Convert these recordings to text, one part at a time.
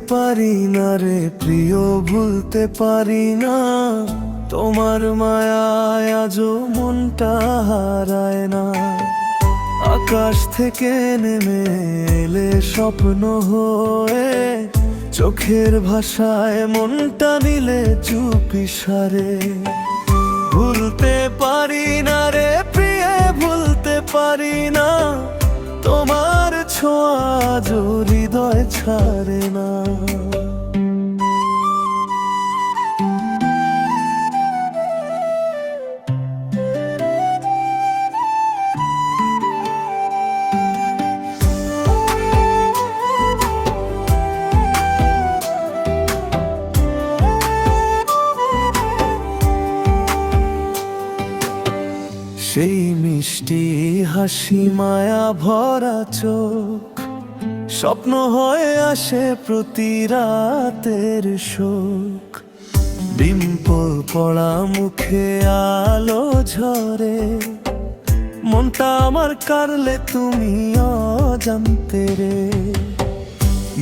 পারি না রে প্রিয়, ভুলতে পারি না তোমার মায়ায় আজও মনটা হারায় না। আকাশ থেকে নেমে এলে স্বপ্ন হয়ে, চোখের ভাষায় মনটা নিলে চুপি সারে। ভুলতে পারি না রে প্রিয়ে, ভুলতে পারি না তোমার ছোঁয়া আজও হৃদয় ছাড়ে না। সেই মিষ্টি হাসি, মায়া ভরা চোখ, স্বপ্ন হয়ে আসে প্রতি রাতের শোক। ডিম্পল পড়া মুখে আলো ঝরে, মনটা আমার কাড়লে তুমি অজান্তে রে।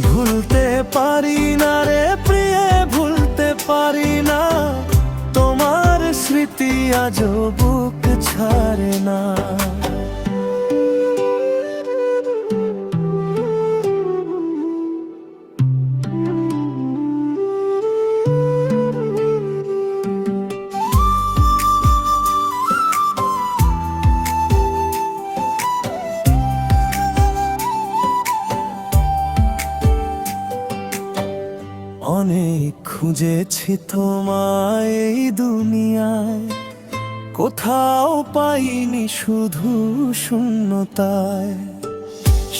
ভুলতে পারি না রে প্রিয়ে, ভুলতে পারি না তোমার স্মৃতি আজও বুক ছাড়ে না। অনেক খুঁজেছি তোমায় এই দুনিয়ায়, কোথাও পাইনি শুধু শূন্যতায়।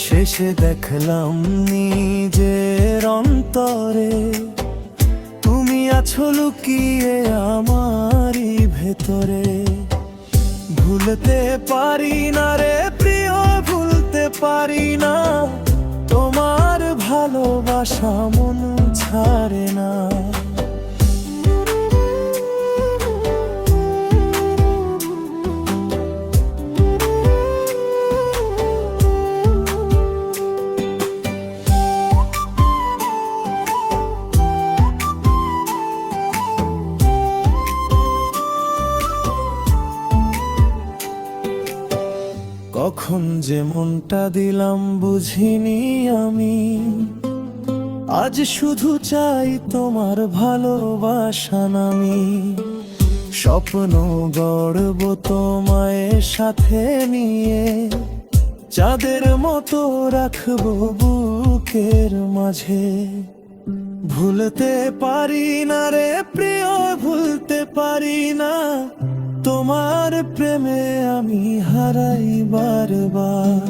শেষে দেখলাম নিজের অন্তরে, তুমি আছো লুকিয়ে আমারই ভেতরে। ভুলতে পারি না রে প্রিয়, ভুলতে পারি না তোমার ভালোবাসা মন ছাড়ে না। কখন যে মনটা দিলাম বুঝিনি আমি, আজ শুধু চাই তোমার ভালোবাসা নামি। স্বপ্ন গড়ব তোমায় সাথে নিয়ে, চাঁদের মতো রাখবো বুকের মাঝে। ভুলতে পারি না রে প্রিয়, ভুলতে পারি না তোমার প্রেমে আমি হারাই বারবার।